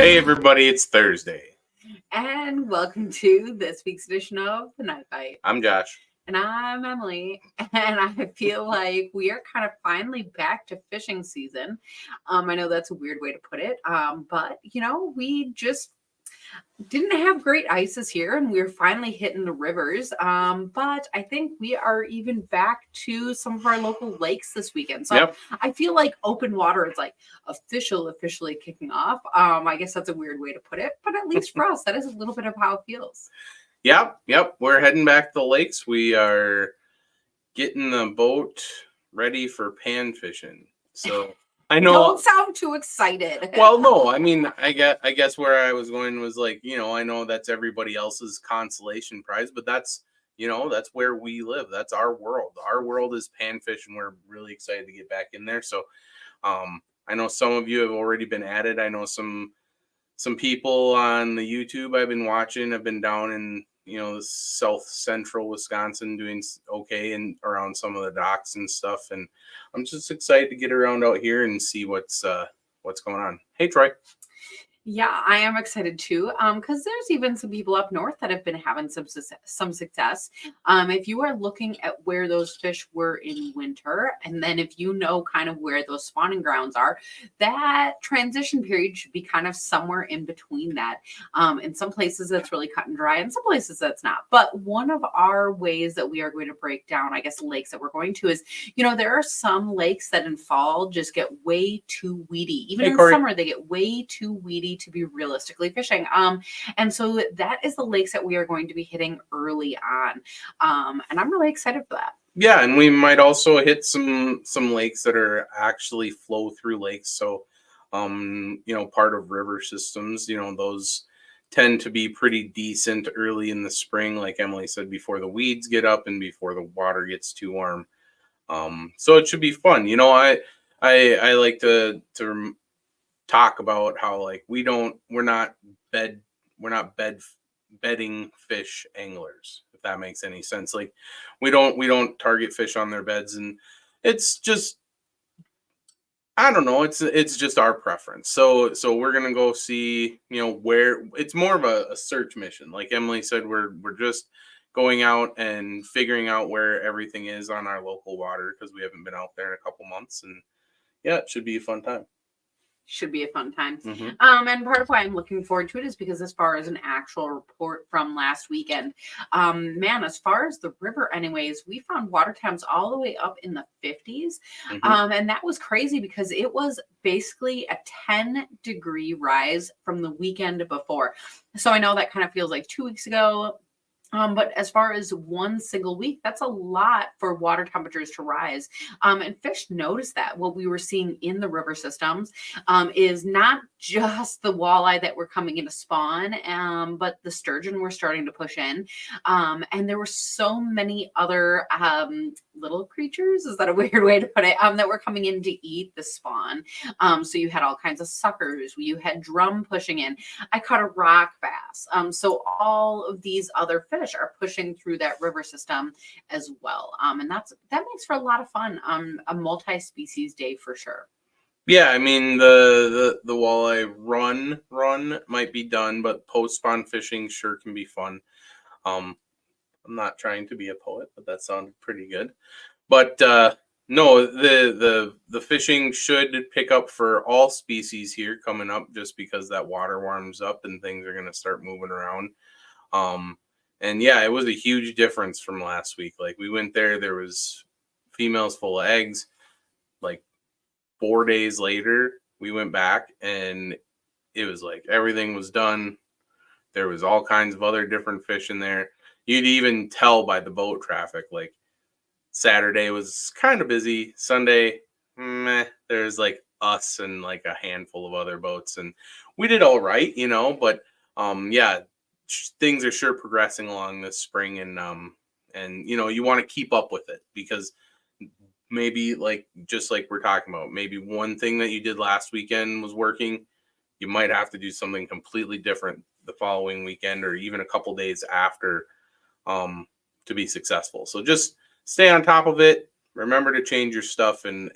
Hey everybody, it's Thursday. And welcome to this week's edition of The Night Bite. I'm Josh. And I'm Emily. And I feel like we are kind of finally back to fishing season. I know that's a weird way to put it. But, we just didn't have great ices here and we're finally hitting the rivers. But I think we are even back to some of our local lakes this weekend. So Yep. I feel like open water is like officially kicking off. I guess that's a weird way to put it, but at least for us, that is a little bit of how it feels. Yep. We're heading back to the lakes. We are getting the boat ready for pan fishing. So I know. Don't sound too excited. Well, no, I mean, I guess where I was going was like, I know that's everybody else's consolation prize, but that's where we live. That's our world. Our world is pan fishing. We're really excited to get back in there. So, I know some of you have already been at it. I know some people on the YouTube I've been watching have been down in the south central Wisconsin doing okay and around some of the docks and stuff, and I'm just excited to get around out here and see what's going on. Hey Troy. Yeah, I am excited too, because there's even some people up north that have been having some success. If you are looking at where those fish were in winter, and then if you know kind of where those spawning grounds are, that transition period should be kind of somewhere in between that. In some places that's really cut and dry, in some places that's not. But one of our ways that we are going to break down, I guess, lakes that we're going to is, there are some lakes that in fall just get way too weedy. Even in summer, they get way too weedy to be realistically fishing. And so that is the lakes that we are going to be hitting early on. And I'm really excited for that. Yeah, and we might also hit some lakes that are actually flow through lakes. So part of river systems, those tend to be pretty decent early in the spring, like Emily said, before the weeds get up and before the water gets too warm. So it should be fun. I like to talk about how like we're not bedding fish anglers, if that makes any sense. Like we don't target fish on their beds, and it's just, I don't know, it's just our preference. So we're gonna go see where it's more of a search mission. Like Emily said, we're just going out and figuring out where everything is on our local water because we haven't been out there in a couple months, and yeah, it should be a fun time. Should be a fun time. Mm-hmm. And part of why I'm looking forward to it is because as far as an actual report from last weekend, as far as the river anyways, we found water temps all the way up in the 50s. Mm-hmm. And that was crazy because it was basically a 10-degree rise from the weekend before. So I know that kind of feels like 2 weeks ago. But as far as one single week, that's a lot for water temperatures to rise. And fish noticed that. What we were seeing in the river systems is not just the walleye that were coming in to spawn, but the sturgeon were starting to push in. And there were so many other little creatures, is that a weird way to put it, that were coming in to eat the spawn. So you had all kinds of suckers. You had drum pushing in. I caught a rock bass. So all of these other fish are pushing through that river system as well. And that makes for a lot of fun. A multi-species day for sure. Yeah, I mean the walleye run might be done, but post spawn fishing sure can be fun. I'm not trying to be a poet, but that sounded pretty good. But no, the fishing should pick up for all species here coming up, just because that water warms up and things are going to start moving around. And yeah, it was a huge difference from last week. Like we went there was females full of eggs. Like 4 days later, we went back and it was like everything was done. There was all kinds of other different fish in there. You'd even tell by the boat traffic. Like Saturday was kind of busy. Sunday, there's like us and like a handful of other boats, and we did all right, but yeah, things are sure progressing along this spring, and you want to keep up with it, because maybe just like we're talking about, maybe one thing that you did last weekend was working. You might have to do something completely different the following weekend or even a couple days after to be successful. So just stay on top of it. Remember to change your stuff, and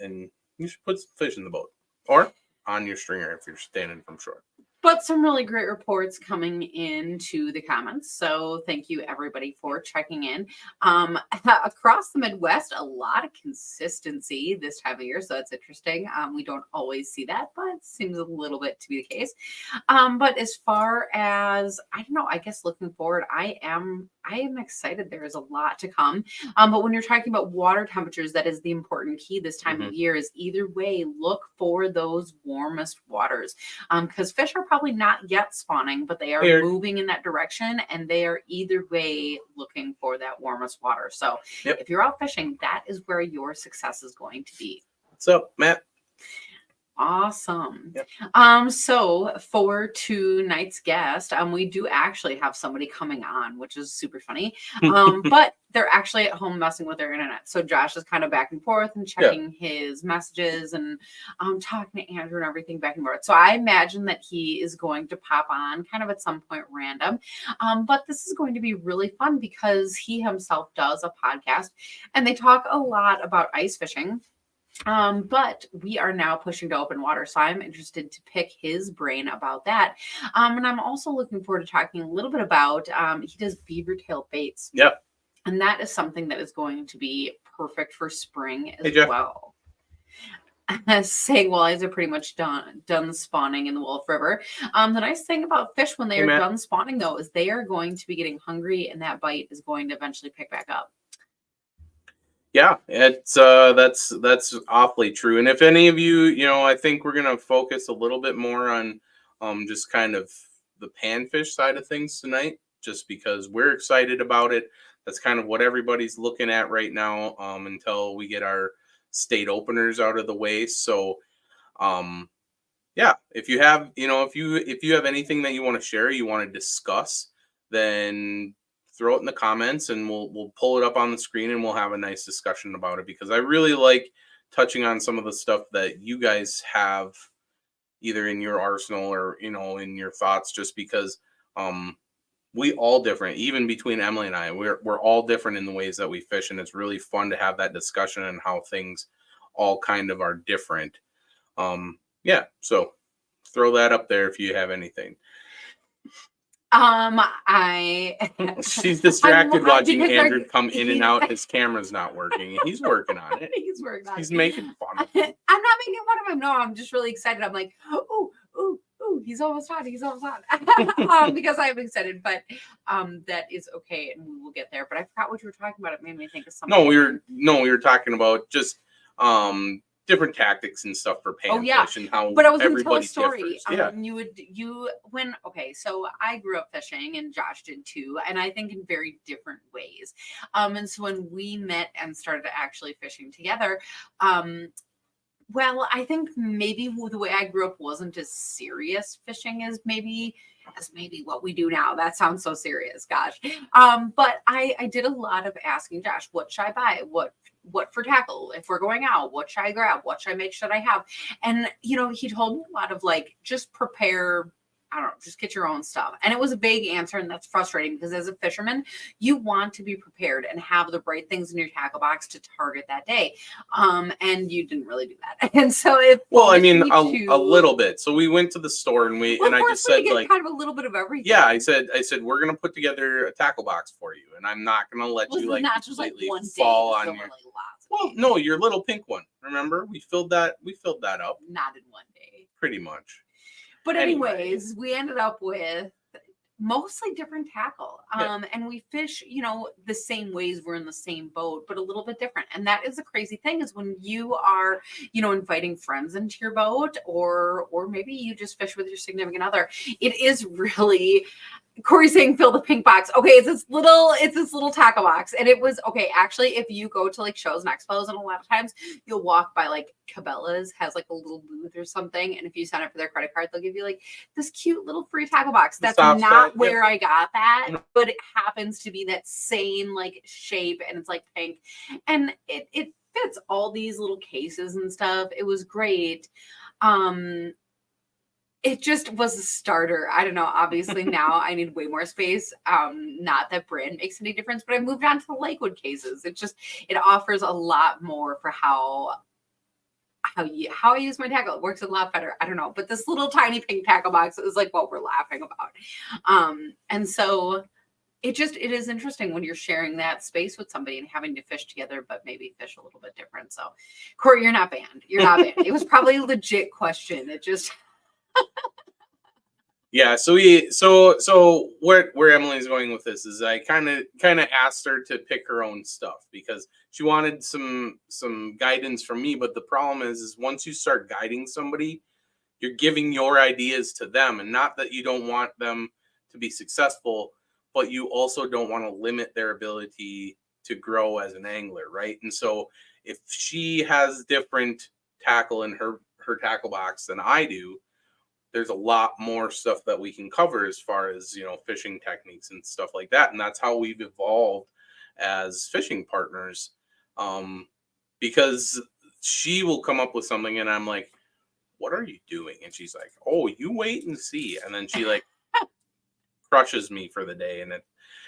you should put some fish in the boat or on your stringer if you're standing from shore. But some really great reports coming into the comments. So thank you everybody for checking in. Across the Midwest, a lot of consistency this time of year. So that's interesting. We don't always see that, but it seems a little bit to be the case. But as far as, I don't know, I guess looking forward, I am excited. There is a lot to come. But when you're talking about water temperatures, that is the important key this time of year. Is either way, look for those warmest waters. Because fish are probably not yet spawning, but they are moving in that direction, and they are either way looking for that warmest water. So if you're out fishing, that is where your success is going to be. What's up, Matt? Awesome. So for tonight's guest, we do actually have somebody coming on, which is super funny. But they're actually at home messing with their internet. So Josh is kind of back and forth and checking his messages and talking to Andrew and everything back and forth. So I imagine that he is going to pop on kind of at some point random. But this is going to be really fun because he himself does a podcast and they talk a lot about ice fishing. But we are now pushing to open water. So I'm interested to pick his brain about that. And I'm also looking forward to talking a little bit about, he does Beavertail baits. Yep. And that is something that is going to be perfect for spring as well. Saying walleyes are pretty much done spawning in the Wolf River. The nice thing about fish when they are done spawning, though, is they are going to be getting hungry and that bite is going to eventually pick back up. Yeah, it's that's awfully true. And if any of you, I think we're gonna focus a little bit more on just kind of the panfish side of things tonight, just because we're excited about it. That's kind of what everybody's looking at right now, until we get our state openers out of the way. So if you have, if you have anything that you want to share, you want to discuss, then throw it in the comments and we'll pull it up on the screen and we'll have a nice discussion about it, because I really like touching on some of the stuff that you guys have either in your arsenal or, in your thoughts, just because we all different, even between Emily and I, we're all different in the ways that we fish. And it's really fun to have that discussion and how things all kind of are different. So throw that up there if you have anything. She's distracted watching Andrew come in and out. His camera's not working. He's working on it. He's making fun of him. I'm not making fun of him. No, I'm just really excited. I'm like, ooh, he's almost on. Because I'm excited, but that is okay, and we will get there. But I forgot what you were talking about. It made me think of something. We were talking about just different tactics and stuff for panfish and how. But I was going to tell a story. Differs. So I grew up fishing and Josh did too, and I think in very different ways. And so when we met and started actually fishing together, I think maybe the way I grew up wasn't as serious fishing as maybe what we do now. That sounds so serious, gosh. But I did a lot of asking Josh, what should I buy? What for tackle? If we're going out, what should I grab? What should I make sure I have? And, he told me a lot of just prepare, I don't know, just get your own stuff. And it was a vague answer, and that's frustrating because as a fisherman, you want to be prepared and have the right things in your tackle box to target that day. And you didn't really do that. And so a little bit. So we went to the store and I just said kind of a little bit of everything. Yeah, I said we're gonna put together a tackle box for you, and I'm not gonna let you completely fall on your. Well, no, your little pink one. Remember, we filled that up. Not in one day. Pretty much. But anyways, we ended up with mostly different tackle. And we fish, the same ways. We're in the same boat, but a little bit different. And that is a crazy thing, is when you are, inviting friends into your boat, or maybe you just fish with your significant other. It is really, Corey's saying fill the pink box. Okay, it's this little tackle box. And it was okay. Actually, if you go to shows and expos, and a lot of times you'll walk by Cabela's has a little booth or something. And if you sign up for their credit card, they'll give you this cute little free tackle box. That's not where I got that, but it happens to be that same shape, and it's pink. And it fits all these little cases and stuff. It was great. It just was a starter. I don't know. Obviously now I need way more space. Not that brand makes any difference, but I moved on to the Lakewood cases. It offers a lot more for how how I use my tackle. It works a lot better. I don't know, but this little tiny pink tackle box is like what we're laughing about. And so it is interesting when you're sharing that space with somebody and having to fish together, but maybe fish a little bit different. So, Corey, you're not banned. You're not banned. It was probably a legit question. It just. Yeah, so where Emily's going with this is I kind of asked her to pick her own stuff because she wanted some guidance from me, but the problem is once you start guiding somebody, you're giving your ideas to them, and not that you don't want them to be successful, but you also don't want to limit their ability to grow as an angler, right? And so if she has different tackle in her tackle box than I do, there's a lot more stuff that we can cover as far as, fishing techniques and stuff like that. And that's how we've evolved as fishing partners. Because she will come up with something and I'm like, what are you doing? And she's like, oh, you wait and see. And then she like crushes me for the day.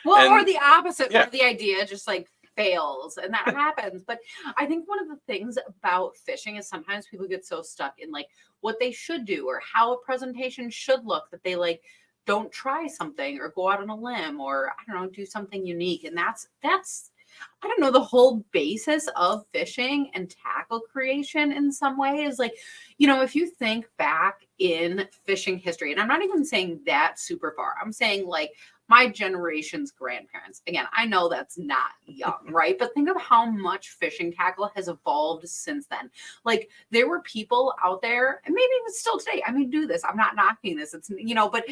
Or the opposite, yeah. Of the idea just like fails, and that happens. But I think one of the things about fishing is sometimes people get so stuck in like what they should do or how a presentation should look that they like don't try something or go out on a limb or I don't know, do something unique. And that's I don't know, the whole basis of fishing and tackle creation in some way is like, if you think back in fishing history, and I'm not even saying that super far, I'm saying like my generation's grandparents. Again, I know that's not young, right? But think of how much fishing tackle has evolved since then. Like there were people out there, and maybe even still today. I mean, do this. I'm not knocking this. It's, but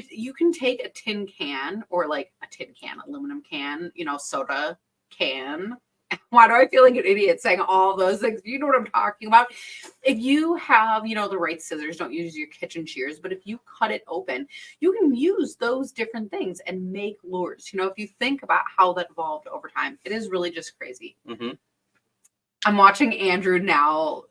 you can take a tin can or like a tin can, aluminum can, soda can. Why do I feel like an idiot saying all those things? You know what I'm talking about? If you have, the right scissors, don't use your kitchen shears, but if you cut it open, you can use those different things and make lures. If you think about how that evolved over time, it is really just crazy. Mm-hmm. I'm watching Andrew now.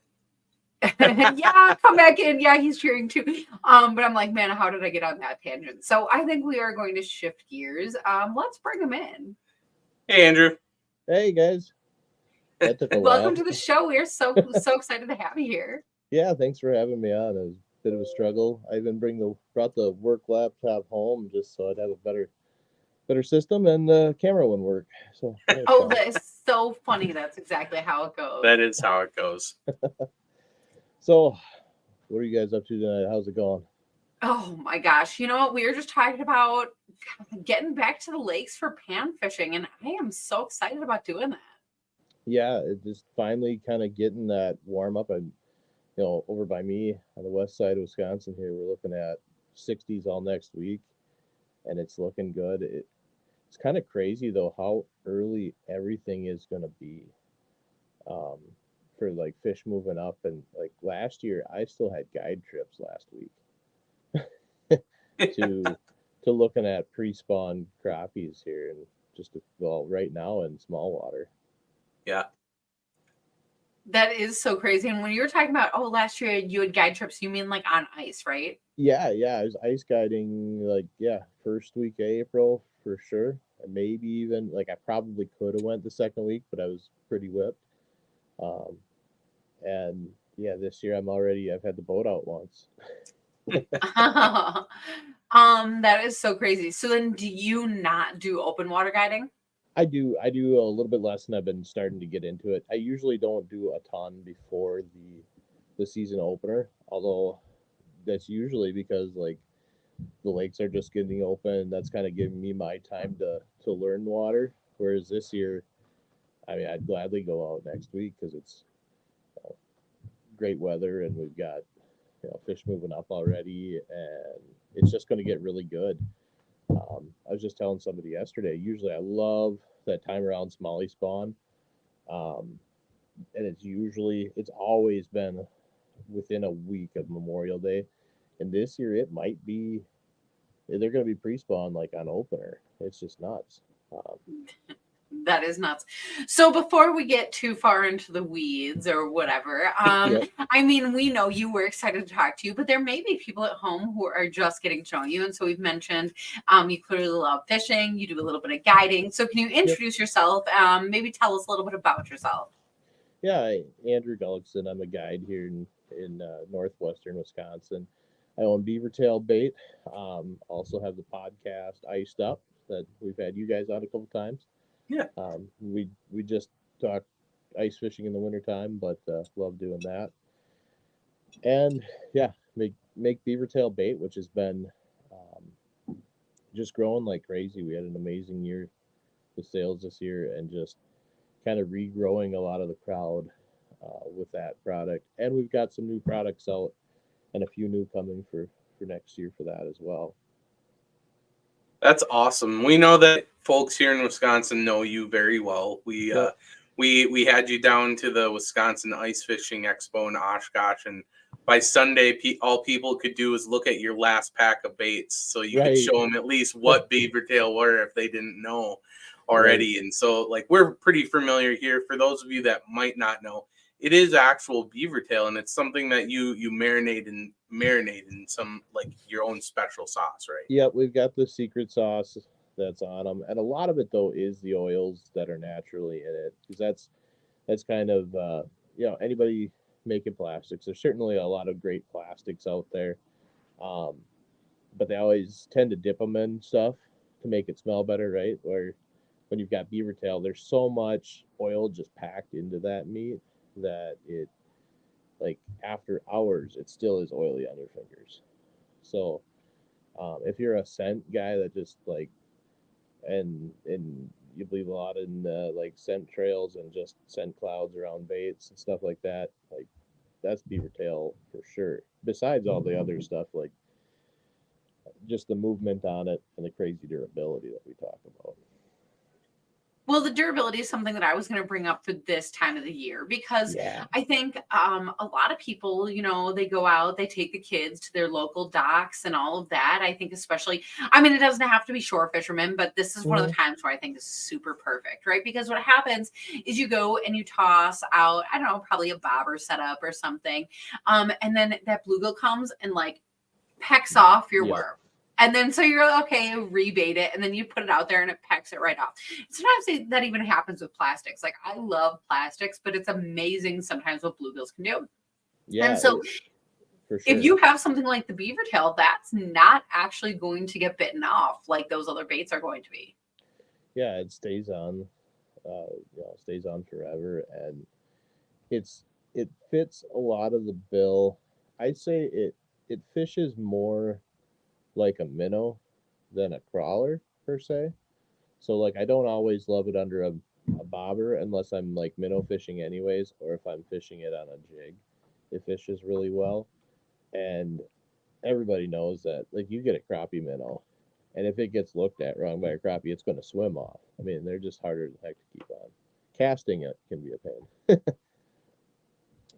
Yeah, come back in. Yeah, he's cheering too. But I'm like, man, how did I get on that tangent? So I think we are going to shift gears. Let's bring him in. Hey, Andrew. Hey guys, that took a Welcome while. to the show. We're so excited to have you here. Yeah, thanks for having me on. It was a bit of a struggle. I even brought the work laptop home just so I'd have a better system, and the camera wouldn't work. So that is so funny. That's exactly how it goes. That is how it goes. So, what are you guys up to tonight? How's it going? Oh my gosh. You know what? We were just talking about getting back to the lakes for pan fishing, and I am so excited about doing that. Yeah, it just finally kind of getting that warm up. And over by me on the west side of Wisconsin here, we're looking at 60s all next week, and it's looking good. It's kind of crazy though how early everything is going to be for like fish moving up. And like last year, I still had guide trips last week to looking at pre-spawn crappies here, and right now in small water. Yeah. That is so crazy. And when you were talking about, last year you had guide trips, you mean like on ice, right? Yeah. I was ice guiding first week of April for sure. And maybe even I probably could have went the second week, but I was pretty whipped. And yeah, this year I've had the boat out once. That is so crazy. So then do you not do open water guiding? I do a little bit less, and I've been starting to get into it. I usually don't do a ton before the season opener, although that's usually because the lakes are just getting open, and that's kind of giving me my time to learn water. Whereas this year, I mean, I'd gladly go out next week because it's great weather and we've got fish moving up already, and it's just going to get really good. I was just telling somebody yesterday, usually I love that time around smallie spawn. And it's always been within a week of Memorial Day. And this year they're going to be pre-spawn on opener. It's just nuts. That is nuts. So before we get too far into the weeds or whatever, Yep. I mean, we know you were excited to talk to you, but there may be people at home who are just getting to know you. And so we've mentioned you clearly love fishing. You do a little bit of guiding. So can you introduce yourself? Maybe tell us a little bit about yourself. Yeah, Andrew Gullickson. I'm a guide here in northwestern Wisconsin. I own Beavertail Bait. Also have the podcast Iced Up that we've had you guys on a couple times. Yeah. We just talk ice fishing in the wintertime, but love doing that. And yeah, make Beavertail Bait, which has been just growing like crazy. We had an amazing year with sales this year, and just kind of regrowing a lot of the crowd with that product. And we've got some new products out and a few new coming for next year for that as well. That's awesome. We know that folks here in Wisconsin know you very well. Yep. We had you down to the Wisconsin Ice Fishing Expo in Oshkosh, and by Sunday, all people could do was look at your last pack of baits, so you could Right. show them at least what Beavertail were if they didn't know already. Right. And so, like, we're pretty familiar here. For those of you that might not know, it is actual Beavertail, and it's something that you marinate in some, like, your own special sauce, right? Yep, we've got the secret sauce that's on them, and a lot of it though is the oils that are naturally in it, because that's kind of anybody making plastics. There's certainly a lot of great plastics out there, um, but they always tend to dip them in stuff to make it smell better, right? Or when you've got beaver tail, there's so much oil just packed into that meat that it, like, after hours it still is oily on your fingers. So if you're a scent guy that just like, and you believe a lot in like scent trails and just scent clouds around baits and stuff like that, like that's beaver tail for sure. Besides all the other stuff, like just the movement on it and the crazy durability that we talk about. Well, the durability is something that I was going to bring up for this time of the year, because I think a lot of people, they go out, they take the kids to their local docks and all of that. I think especially, I mean, it doesn't have to be shore fishermen, but this is one of the times where I think is super perfect, right? Because what happens is you go and you toss out, I don't know, probably a bobber setup or something. And then that bluegill comes and like pecks off your worm. And then so you're okay, rebait it, and then you put it out there and it pecks it right off. Sometimes that even happens with plastics. Like, I love plastics, but it's amazing sometimes what bluegills can do. Yeah. And so for sure, if you have something like the beaver tail, that's not actually going to get bitten off like those other baits are going to be. Yeah, it stays on, stays on forever, and it fits a lot of the bill. I'd say it fishes more like a minnow than a crawler per se. So like I don't always love it under a bobber unless I'm like minnow fishing anyways, or if I'm fishing it on a jig. It fishes really well. And everybody knows that, like, you get a crappie minnow, and if it gets looked at wrong by a crappie, it's going to swim off. I mean, they're just harder than heck to keep on. Casting it can be a pain.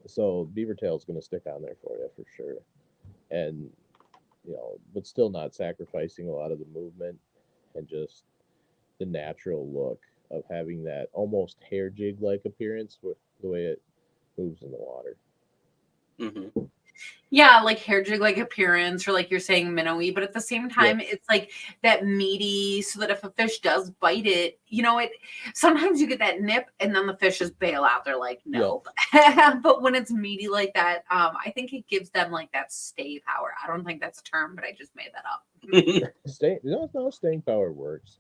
So beaver tail is going to stick on there for you for sure. And but still not sacrificing a lot of the movement and just the natural look of having that almost hair jig like appearance with the way it moves in the water. Mm-hmm. Yeah, like hair jig like appearance, or like you're saying minnowy, but at the same time, it's like that meaty, so that if a fish does bite it, it sometimes you get that nip and then the fish just bail out. They're like, no. But when it's meaty like that, I think it gives them like that stay power. I don't think that's a term, but I just made that up. Staying power works.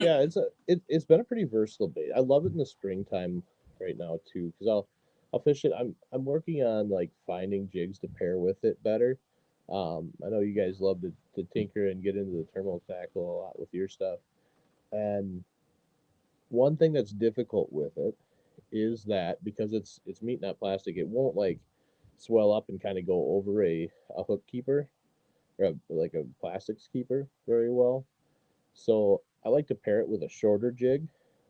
Yeah, it's been a pretty versatile bait. I love it in the springtime right now too, because I'll fish it. I'm working on like finding jigs to pair with it better. I know you guys love to tinker and get into the terminal tackle a lot with your stuff. And one thing that's difficult with it is that because it's meat, not plastic, it won't like swell up and kind of go over a hook keeper or like a plastics keeper very well. So I like to pair it with a shorter jig,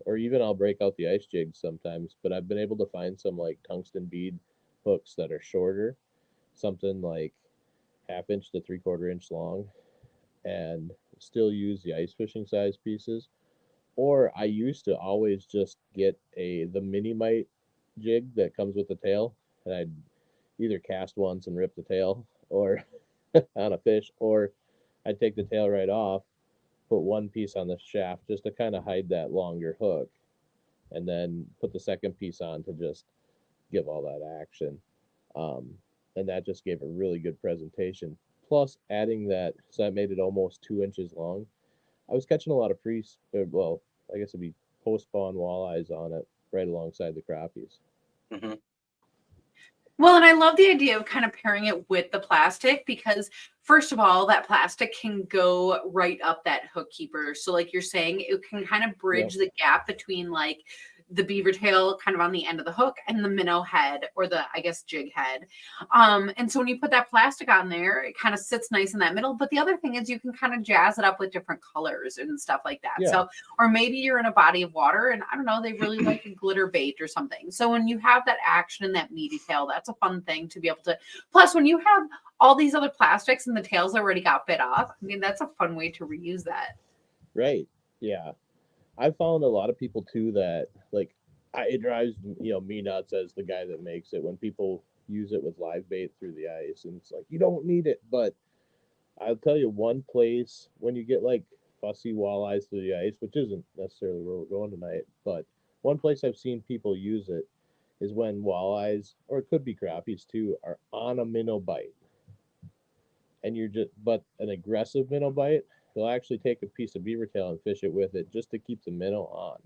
or even I'll break out the ice jig sometimes. But I've been able to find some like tungsten bead hooks that are shorter, something like half-inch to three-quarter-inch long, and still use the ice fishing size pieces. Or I used to always just get the mini mite jig that comes with the tail, and I'd either cast once and rip the tail, or on a fish, or I'd take the tail right off, put one piece on the shaft just to kind of hide that longer hook, and then put the second piece on to just give all that action. Um, and that just gave a really good presentation. Plus, adding that, so that made it almost 2 inches long. I was catching a lot of well, I guess it'd be post spawn walleyes on it right alongside the crappies. Mm-hmm. Well, and I love the idea of kind of pairing it with the plastic because, first of all, that plastic can go right up that hook keeper. So, like you're saying, it can kind of bridge the gap between like the beaver tail kind of on the end of the hook and the minnow head or the, I guess, jig head. And so when you put that plastic on there, it kind of sits nice in that middle. But the other thing is you can kind of jazz it up with different colors and stuff like that. Yeah. So, or maybe you're in a body of water and I don't know, they really like a glitter bait or something. So when you have that action and that meaty tail, that's a fun thing to be able to. Plus, when you have all these other plastics and the tails already got bit off, I mean, that's a fun way to reuse that. Right. Yeah. I found a lot of people too that like it drives me nuts as the guy that makes it when people use it with live bait through the ice, and it's like you don't need it. But I'll tell you one place when you get like fussy walleyes through the ice, which isn't necessarily where we're going tonight, but one place I've seen people use it is when walleyes, or it could be crappies too, are on a minnow bite, and but an aggressive minnow bite, they'll actually take a piece of beaver tail and fish it with it just to keep the minnow on,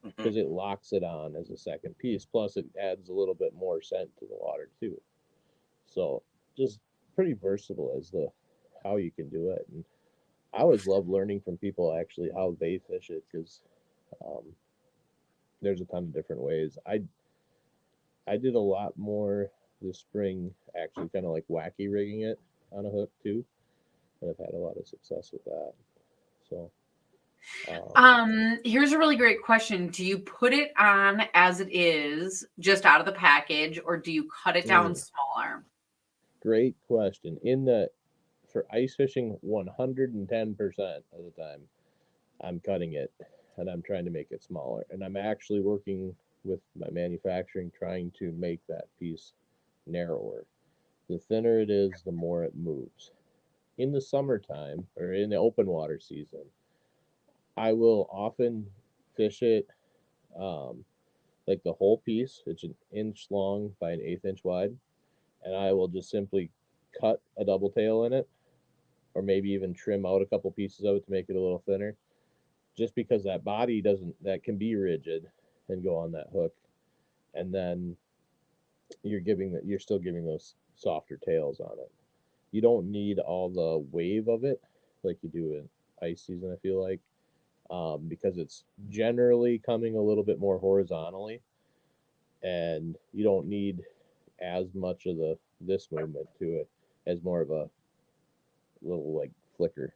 Mm-hmm. because it locks it on as a second piece. Plus, it adds a little bit more scent to the water too. So just pretty versatile as the how you can do it. And I always love learning from people actually how they fish it, because um, there's a ton of different ways. I did a lot more this spring, actually, kind of like wacky rigging it on a hook too, and I've had a lot of success with that. So. Here's a really great question. Do you put it on as it is, just out of the package, or do you cut it down smaller? Great question. For ice fishing, 110% of the time, I'm cutting it and I'm trying to make it smaller. And I'm actually working with my manufacturing trying to make that piece narrower. The thinner it is, the more it moves. In the summertime or in the open water season, I will often fish it like the whole piece. It's an inch long by an eighth inch wide. And I will just simply cut a double tail in it, or maybe even trim out a couple pieces of it to make it a little thinner, just because that body doesn't, that can be rigid and go on that hook. And then you're still giving those softer tails on it. You don't need all the wave of it like you do in ice season, I feel like, because it's generally coming a little bit more horizontally, and you don't need as much of this movement to it as more of a little like flicker.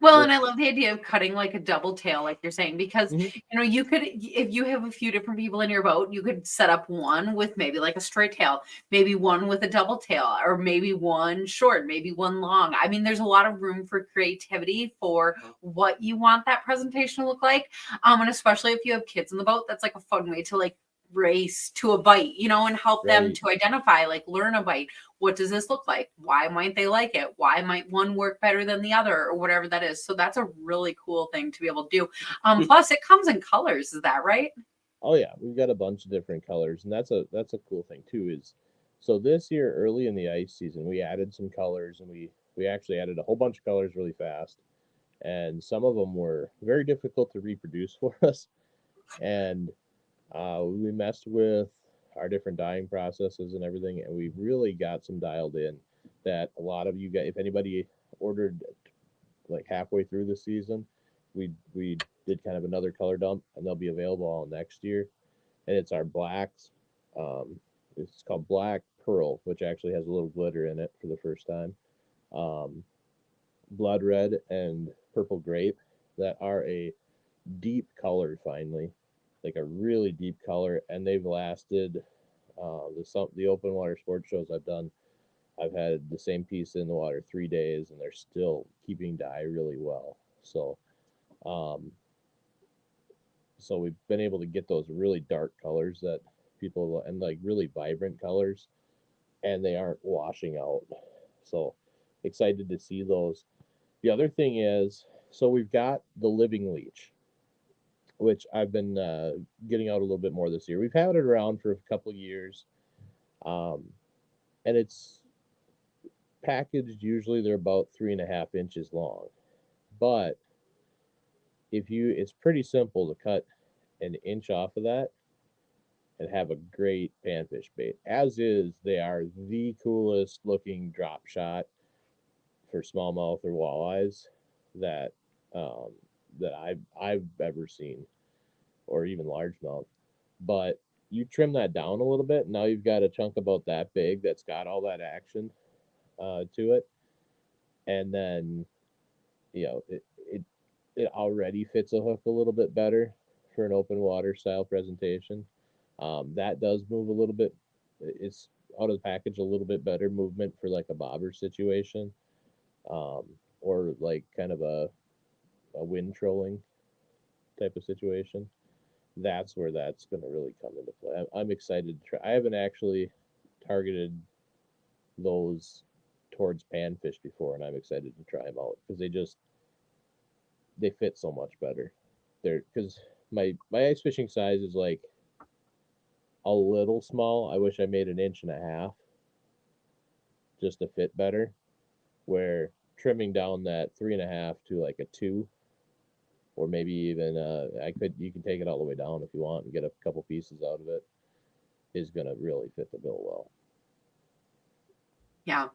Well, and I love the idea of cutting like a double tail, like you're saying, because Mm-hmm. you could, if you have a few different people in your boat, you could set up one with maybe like a straight tail, maybe one with a double tail, or maybe one short, maybe one long. I mean, there's a lot of room for creativity for what you want that presentation to look like. And especially if you have kids in the boat, that's like a fun way to like race to a bite, and help them Right. to identify, like learn a bite. What does this look like? Why might they like it? Why might one work better than the other, or whatever that is? So that's a really cool thing to be able to do. Plus it comes in colors. Is that right? Oh yeah, we've got a bunch of different colors, and that's a cool thing too. Is so this year early in the ice season, we added some colors, and we actually added a whole bunch of colors really fast, and some of them were very difficult to reproduce for us, and we messed with our different dyeing processes and everything, and we really got some dialed in that a lot of you guys, if anybody ordered like halfway through the season, we did kind of another color dump, and they'll be available all next year. And it's our blacks. It's called Black Pearl, which actually has a little glitter in it for the first time. Um, Blood Red and Purple Grape, that are a deep color finally, like a really deep color, and they've lasted. The open water sports shows I've done, I've had the same piece in the water 3 days, and they're still keeping dye really well. Um, so we've been able to get those really dark colors that people, and like really vibrant colors, and they aren't washing out. So excited to see those. The other thing is, so we've got the living leech, which I've been getting out a little bit more this year. We've had it around for a couple of years, um, and it's packaged. Usually they're about 3.5 inches long, but it's pretty simple to cut an inch off of that and have a great panfish bait. As is, they are the coolest looking drop shot for smallmouth or walleyes that um, that I've ever seen, or even largemouth. But you trim that down a little bit, now you've got a chunk about that big that's got all that action to it, and then it already fits a hook a little bit better for an open water style presentation. That does move a little bit. It's out of the package a little bit better movement for like a bobber situation, um, or like kind of a wind trolling type of situation. That's where that's going to really come into play. I'm excited to try. I haven't actually targeted those towards panfish before, and I'm excited to try them out because they fit so much better. They're because my ice fishing size is like a little small. I wish I made an inch and a half just to fit better. Where trimming down that 3.5 to like a 2, or maybe even you can take it all the way down if you want and get a couple pieces out of it, is gonna really fit the bill well. Yeah.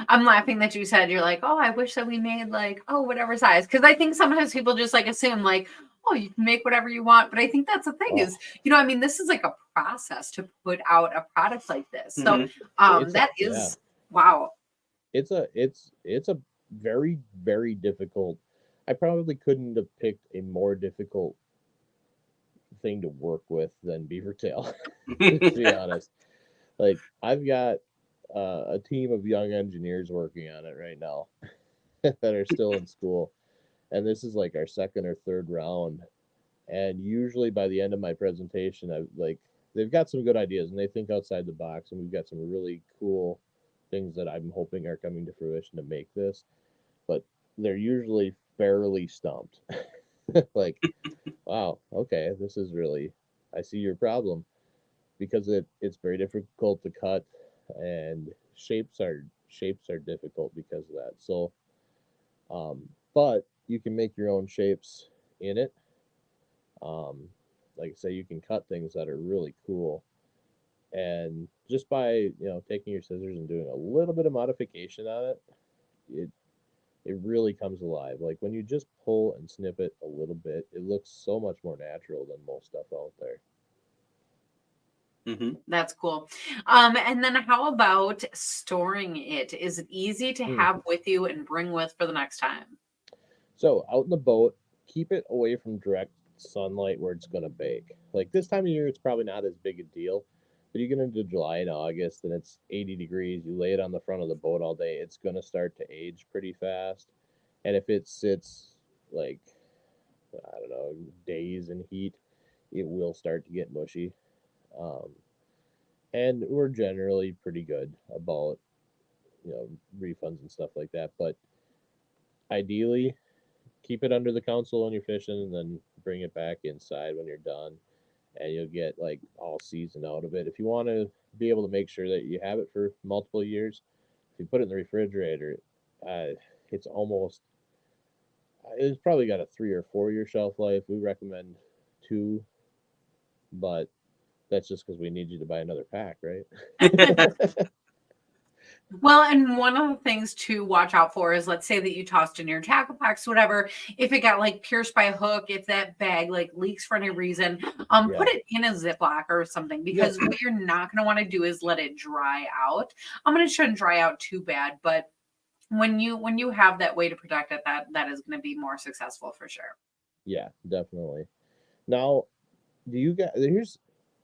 I'm laughing that you said you're like, oh, I wish that we made like, oh, whatever size. Because I think sometimes people just like assume like, oh, you can make whatever you want. But I think that's the thing is, I mean, this is like a process to put out a product like this. So that is wow. It's a very, very difficult. I probably couldn't have picked a more difficult thing to work with than Beavertail, to be honest. Like I've got a team of young engineers working on it right now that are still in school, and this is like our second or third round. And usually by the end of my presentation, they've got some good ideas and they think outside the box, and we've got some really cool things that I'm hoping are coming to fruition to make this. But they're usually fairly stumped. Like, wow, okay, this is really, I see your problem, because it's very difficult to cut, and shapes are difficult because of that. So but you can make your own shapes in it. um like I say, you can cut things that are really cool, and just by taking your scissors and doing a little bit of modification on it, it it really comes alive. Like when you just pull and snip it a little bit, it looks so much more natural than most stuff out there. That's cool. And then how about storing it? Is it easy to have with you and bring with for the next time? So out in the boat, keep it away from direct sunlight where it's going to bake. Like this time of year, it's probably not as big a deal. But you get into July and August and it's 80 degrees, you lay it on the front of the boat all day, it's going to start to age pretty fast. And if it sits like, I don't know, days in heat, it will start to get mushy. Um, and we're generally pretty good about, refunds and stuff like that. But ideally, keep it under the console when you're fishing, and then bring it back inside when you're done, and you'll get like all season out of it. If you want to be able to make sure that you have it for multiple years, if you put it in the refrigerator, it's almost it's probably got a 3 or 4 year shelf life. We recommend 2, but that's just because we need you to buy another pack, right? Well, and one of the things to watch out for is, let's say that you tossed in your tackle packs, whatever. If it got like pierced by a hook, if that bag like leaks for any reason, put it in a Ziploc or something, because what you're not going to want to do is let it dry out. It shouldn't dry out too bad, but when you have that way to protect it, that is going to be more successful for sure. Yeah, definitely. Now, do you guys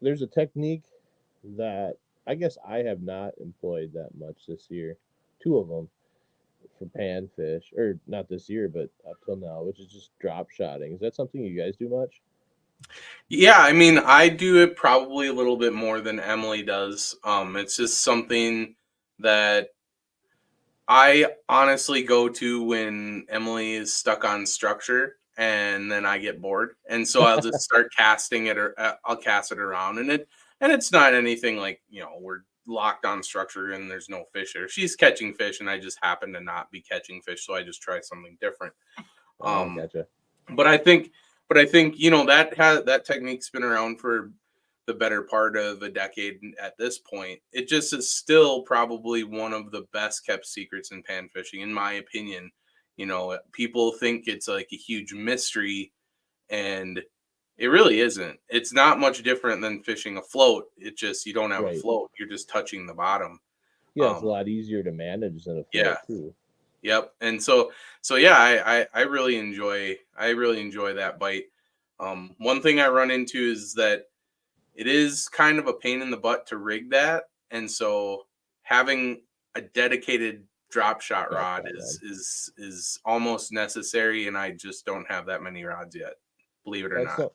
there's a technique that I guess I have not employed that much this year. 2 of them for panfish, or not this year, but up till now, which is just drop shotting. Is that something you guys do much? Yeah, I mean, I do it probably a little bit more than Emily does. It's just something that I honestly go to when Emily is stuck on structure. and then I get bored, and so I'll just start casting it, or I'll cast it around, and it's not anything like, we're locked on structure and there's no fish there. She's catching fish, and I just happen to not be catching fish, so I just try something different. Gotcha. But I think that technique's been around for the better part of a decade at this point. It just is still probably one of the best kept secrets in pan fishing, in my opinion. People think it's like a huge mystery, and it really isn't. It's not much different than fishing a float. It just, you don't have a float. You're just touching the bottom. Yeah, it's a lot easier to manage than a float too. Yep. And so yeah, I really enjoy that bite. One thing I run into is that it is kind of a pain in the butt to rig that, and so having a dedicated drop shot rod is almost necessary, and I just don't have that many rods yet, believe it or not.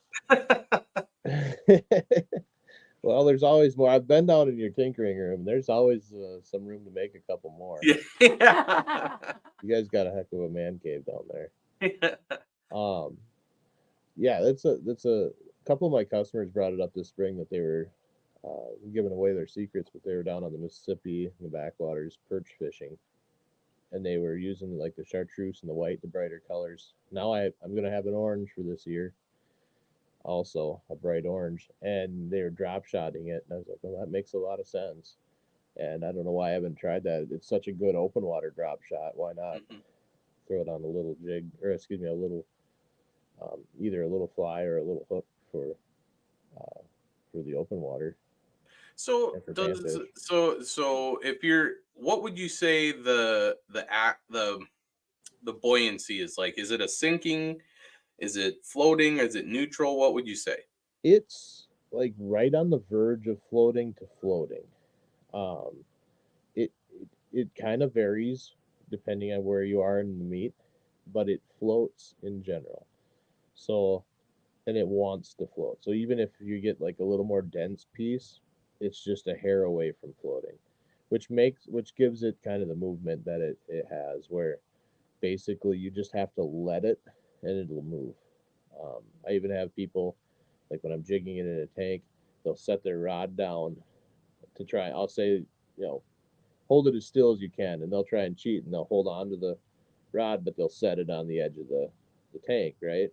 Well, there's always more. I've been down in your tinkering room. There's always some room to make a couple more. Yeah. You guys got a heck of a man cave down there. Yeah, that's a couple of my customers brought it up this spring that they were giving away their secrets, but they were down on the Mississippi in the backwaters perch fishing, and they were using like the chartreuse and the white, the brighter colors. Now I'm gonna have an orange for this year, also a bright orange, and they were drop shotting it, and I was like, well, that makes a lot of sense. And I don't know why I haven't tried that. It's such a good open water drop shot. Why not throw it on a little jig, or excuse me, a little either a little fly or a little hook for the open water. So if you're, what would you say the buoyancy is like? Is it a sinking? Is it floating? Is it neutral? What would you say? It's like right on the verge of floating to floating. It kind of varies depending on where you are in the meet, but it floats in general. So, and it wants to float. So even if you get like a little more dense piece, it's just a hair away from floating, which gives it kind of the movement that it has, where basically you just have to let it and it'll move. I even have people, like when I'm jigging it in a tank, they'll set their rod down to try. I'll say, hold it as still as you can, and they'll try and cheat, and they'll hold on to the rod, but they'll set it on the edge of the tank, right?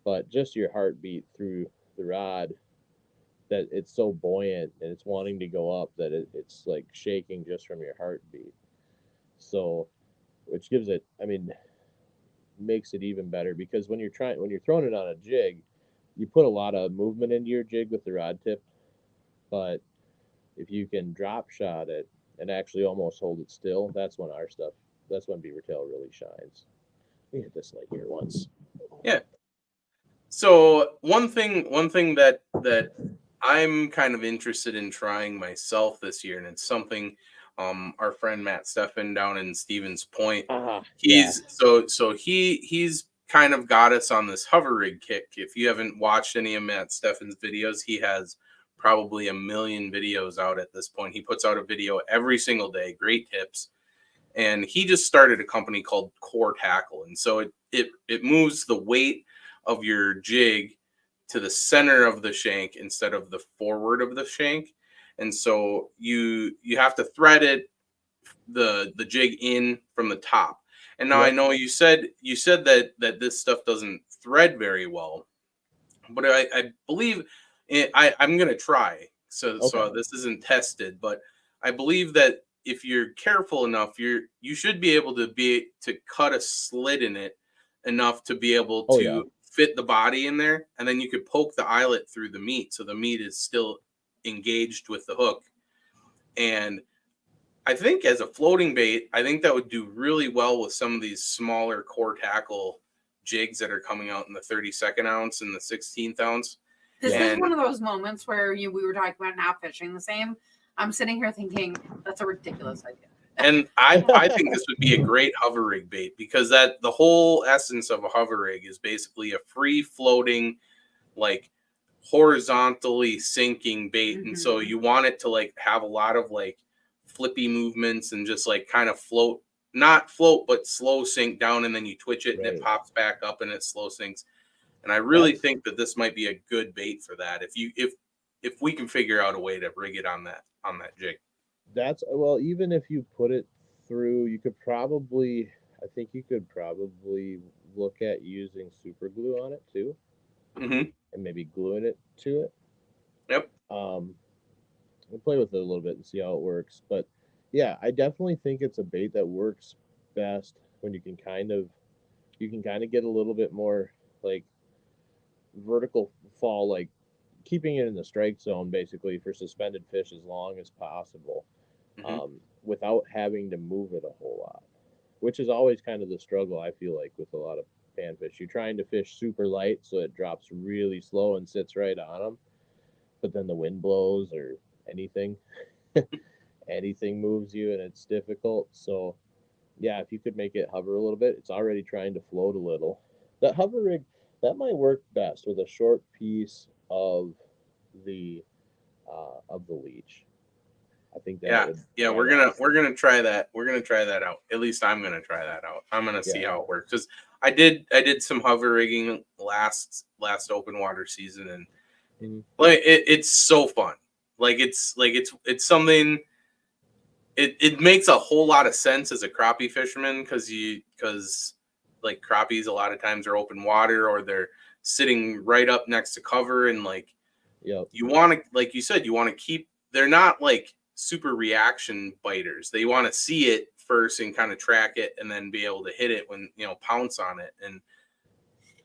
But just your heartbeat through the rod, that it's so buoyant and it's wanting to go up that it's like shaking just from your heartbeat. So, which gives it, makes it even better, because when you're throwing it on a jig, you put a lot of movement into your jig with the rod tip, but if you can drop shot it and actually almost hold it still, that's when Beavertail really shines. Let me hit this light here once. Yeah. So one thing that I'm kind of interested in trying myself this year, and it's something our friend Matt Steffen down in Stevens Point, he's kind of got us on this hover rig kick. If you haven't watched any of Matt Steffen's videos, he has probably 1 million videos out at this point. He puts out a video every single day, great tips. And he just started a company called Core Tackle. And so it moves the weight of your jig to the center of the shank instead of the forward of the shank. And so you have to thread the jig in from the top. And now I know you said that this stuff doesn't thread very well, but I believe I'm going to try. So this isn't tested, but I believe that if you're careful enough, you should be able to cut a slit in it enough to be able to fit the body in there, and then you could poke the eyelet through the meat, so the meat is still engaged with the hook. And I think as a floating bait, I think that would do really well with some of these smaller Core Tackle jigs that are coming out in the 32nd ounce and the 16th ounce. This is one of those moments where we were talking about not fishing the same. I'm sitting here thinking that's a ridiculous idea. And I think this would be a great hover rig bait, because that the whole essence of a hover rig is basically a free floating, like horizontally sinking bait. And so you want it to like have a lot of like flippy movements and just like kind of float, not float, but slow sink down, and then you twitch it and it Right. pops back up and it slow sinks. And I really That's- think that this might be a good bait for that. If we can figure out a way to rig it on that jig. That's well, even if you put it through, you could probably, I think you could probably look at using super glue on it too, Mm-hmm. and maybe gluing it to it. Yep. We'll play with it a little bit and see how it works. But yeah, I definitely think it's a bait that works best when you can kind of get a little bit more like vertical fall, like keeping it in the strike zone basically for suspended fish as long as possible, Mm-hmm. without having to move it a whole lot, which is always kind of the struggle I feel like with a lot of panfish. You're trying to fish super light so it drops really slow and sits right on them, but then the wind blows or anything anything moves you and it's difficult. So yeah, if you could make it hover a little bit, it's already trying to float a little. That hover rig, that might work best with a short piece of the leech. I think that Yeah, would yeah, we're gonna try that. We're gonna try that out. At least I'm gonna try that out. I'm gonna see Yeah. how it works because I did some hover rigging last open water season, and Mhm. like it's so fun. It's something. It makes a whole lot of sense as a crappie fisherman because like crappies a lot of times are open water or they're sitting right up next to cover, and like Yep. you want to, like you said, you want to keep, they're not like super reaction biters. They want to see it first and kind of track it and then be able to hit it when, pounce on it. And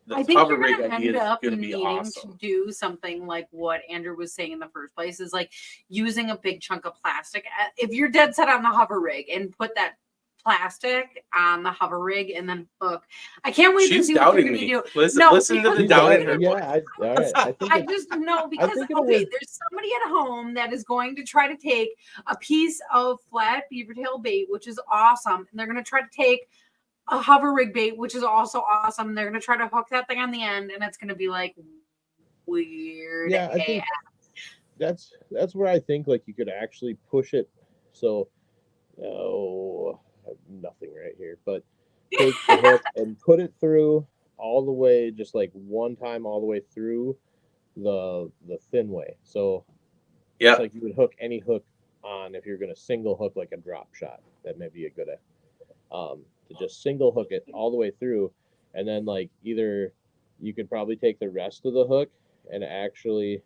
the I think hover you're rig going to idea end is up going to be needing awesome. to do something like what Andrew was saying in the first place, is like using a big chunk of plastic. If you're dead set on the hover rig and put that plastic on the hover rig and then hook. I can't wait to She's see what you're doubting going to me. do. Listen to the She's doubt in right. her Yeah, voice. all right. I think I just know because think it'll okay, work. there's somebody at home that is going to try to take a piece of flat beavertail bait, which is awesome, and they're going to try to take a hover rig bait, which is also awesome. They're going to try to hook that thing on the end, and it's going to be like weird. Yeah, I think that's where I think like you could actually push it. So, oh, I have nothing right here, but take the hook and put it through all the way, just like one time all the way through the thin way. So Yeah. it's like you would hook any hook on if you're going to single hook like a drop shot. That may be a good to just single hook it all the way through, and then like either you could probably take the rest of the hook and actually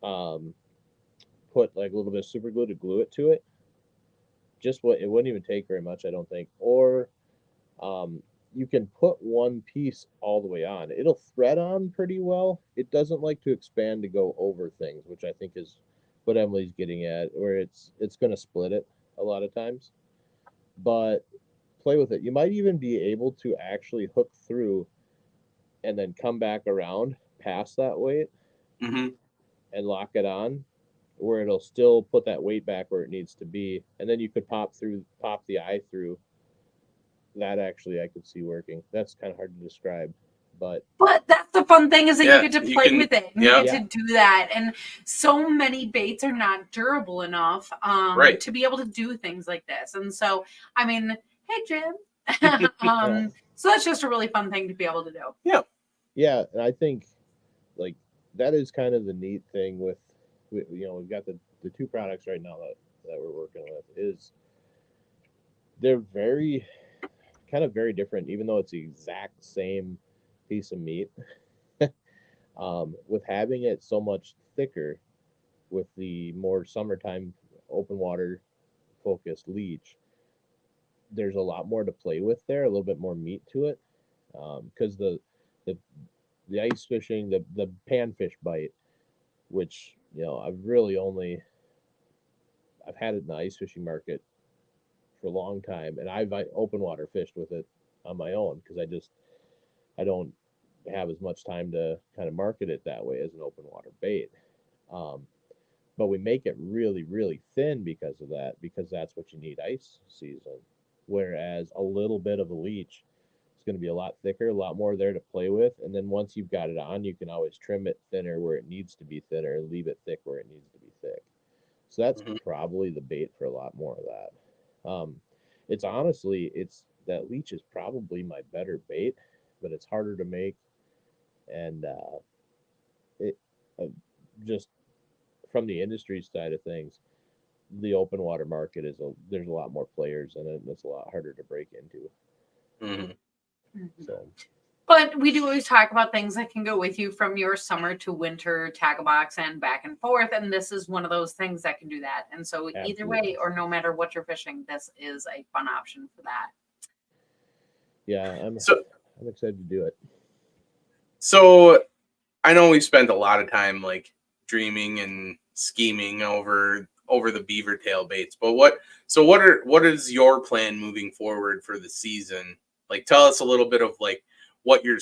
um, put like a little bit of super glue to glue it to it. Just what it wouldn't even take very much, I don't think. Or um, you can put one piece all the way on. It'll thread on pretty well. It doesn't like to expand to go over things, which I think is what Emily's getting at, where it's going to split it a lot of times. But play with it. You might even be able to actually hook through and then come back around past that weight Mm-hmm. and lock it on where it'll still put that weight back where it needs to be. And then you could pop the eye through. That actually I could see working. That's kind of hard to describe, but that's the fun thing, is that Yeah, you get to you play can- with it and yeah. you get to do that. And so many baits are not durable enough Right. to be able to do things like this. And so, I mean, hey, Jim. So that's just a really fun thing to be able to do. yeah, and I think like that is kind of the neat thing with we've got the two products right now that we're working with is they're very kind of very different, even though it's the exact same piece of meat. With having it so much thicker with the more summertime open water focused leech, there's a lot more to play with there, a little bit more meat to it. Because the the ice fishing, the panfish bite, which I've had it in the ice fishing market for a long time, and I've open water fished with it on my own because I don't have as much time to kind of market it that way as an open water bait. Um, but we make it really, really thin because of that, because that's what you need ice season. Whereas a little bit of a leech is going to be a lot thicker, a lot more there to play with. And then once you've got it on, you can always trim it thinner where it needs to be thinner and leave it thick where it needs to be thick. So that's Mhm. probably the bait for a lot more of that. It's honestly, it's that leech is probably my better bait, but it's harder to make, and it uh, just from the industry side of things, the open water market is there's a lot more players in it, and it's a lot harder to break into. Mhm. So But we do always talk about things that can go with you from your summer to winter tackle box and back and forth. And this is one of those things that can do that. And so either way, absolutely, or no matter what you're fishing, this is a fun option for that. yeah, So I'm excited to do it. so I know we spent a lot of time like dreaming and scheming over the Beavertail baits, but what is your plan moving forward for the season? Like, tell us a little bit of like what you're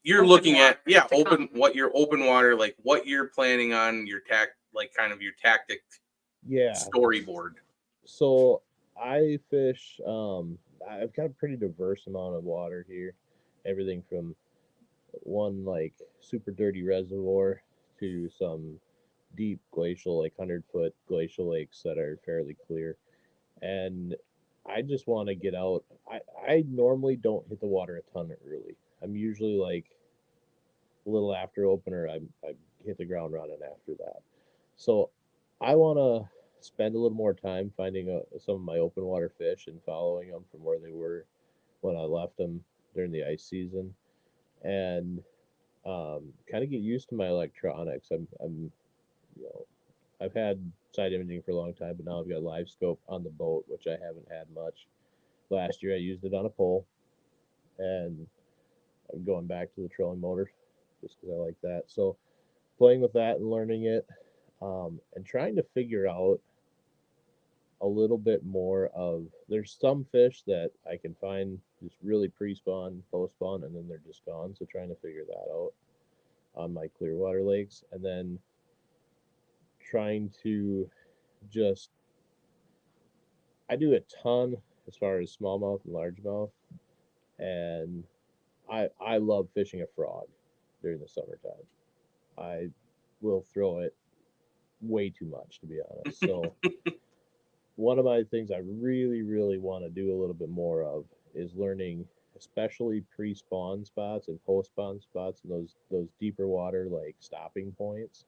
Open looking at. water Yeah, to come. what your open water, like what you're planning on your like kind of your tactic Yeah, storyboard. so I fish. I've got a pretty diverse amount of water here, everything from one like super dirty reservoir to some deep glacial, like 100-foot glacial lakes that are fairly clear. And I just want to get out. I normally don't hit the water a ton early. I'm usually like a little after opener. I hit the ground running after that. So I want to spend a little more time finding some of my open water fish and following them from where they were when I left them during the ice season, and kind of get used to my electronics. You know, I've had side imaging for a long time, but now I've got live scope on the boat, which I haven't had much. Last year I used it on a pole, and I'm going back to the trolling motor just because I like that. So playing with that and learning it, and trying to figure out a little bit more of. There's some fish that I can find just really pre-spawn, post-spawn, and then they're just gone. So trying to figure that out on my Clearwater lakes, and then trying to just I do a ton as far as smallmouth and largemouth, and I love fishing a frog during the summertime. I will throw it way too much, to be honest. So one of my things I really want to do a little bit more of is learning, especially pre-spawn spots and post-spawn spots, and those deeper water like stopping points,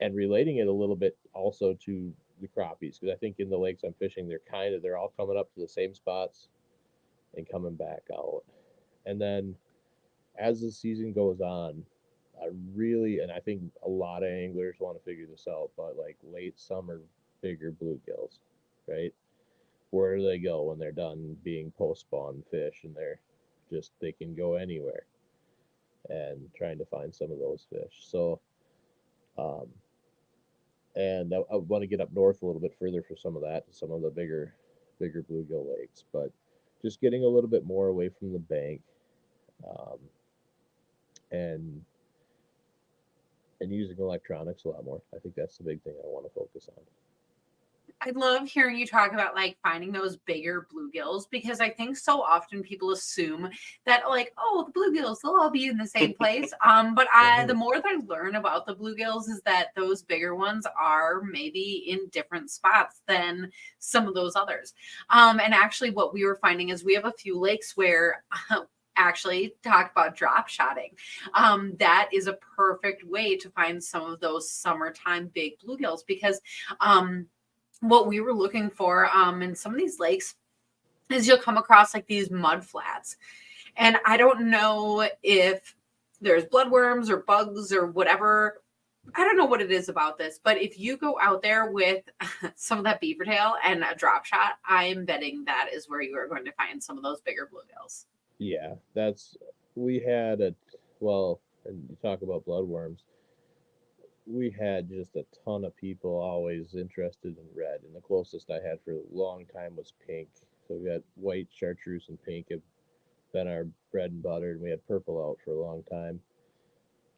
and relating it a little bit also to the crappies, because I think in the lakes I'm fishing, they're all coming up to the same spots and coming back out. And then as the season goes on, and I think a lot of anglers want to figure this out, but like late summer bigger bluegills, right? Where do they go when they're done being post spawn fish, and they can go anywhere, and trying to find some of those fish. So um, and I want to get up north a little bit further for some of that, some of the bigger bluegill lakes, but just getting a little bit more away from the bank, um, and using electronics a lot more. I think that's the big thing I want to focus on. I love hearing you talk about like finding those bigger bluegills, because I think so often people assume that like, oh, the bluegills, they'll all be in the same place. But the more that I learn about the bluegills is that those bigger ones are maybe in different spots than some of those others. And actually what we were finding is we have a few lakes where actually talk about drop shotting. That is a perfect way to find some of those summertime big bluegills, because what we were looking for in some of these lakes is you'll come across like these mud flats. And I don't know if there's bloodworms or bugs or whatever. I don't know what it is about this, but if you go out there with some of that beavertail and a drop shot, I am betting that is where you are going to find some of those bigger bluegills. Yeah, that's we had a well, and you talk about bloodworms. We had just a ton of people always interested in red, and the closest I had for a long time was pink. So we had white, chartreuse, and pink have been our bread and butter, and we had purple out for a long time.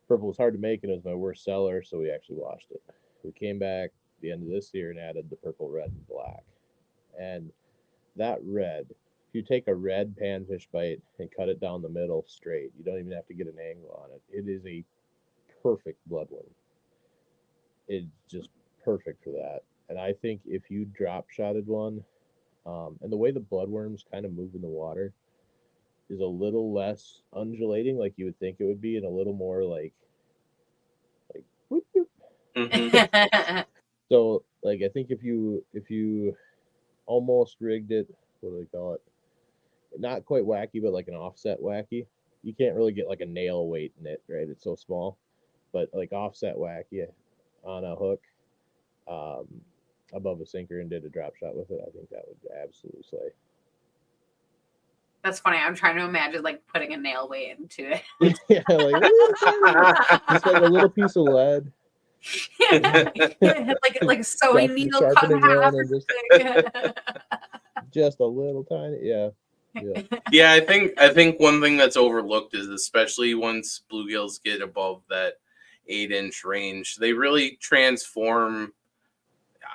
Purple was hard to make, and it was my worst seller, so we actually washed it. We came back at the end of this year and added the purple, red, and black. And that red, if you take a red panfish bite and cut it down the middle straight, you don't even have to get an angle on it. It is a perfect bloodworm. It's just perfect for that. And I think if you drop shotted one And the way the bloodworms kind of move in the water is a little less undulating, like you would think it would be, and a little more like whoop, whoop. Mm-hmm. So like I think if you almost rigged it, what do they call it? Not quite wacky, but like an offset wacky. You can't really get like a nail weight in it, right? It's so small. But like offset wacky on a hook, um, above a sinker and did a drop shot with it, I think that would absolutely slay. That's funny. I'm trying to imagine like putting a nail weight into it. Yeah, like just like a little piece of lead. like a sewing needle cut in sharpening half one or and something. just a little tiny, yeah. Yeah, I think one thing that's overlooked is especially once bluegills get above that 8-inch range, they really transform.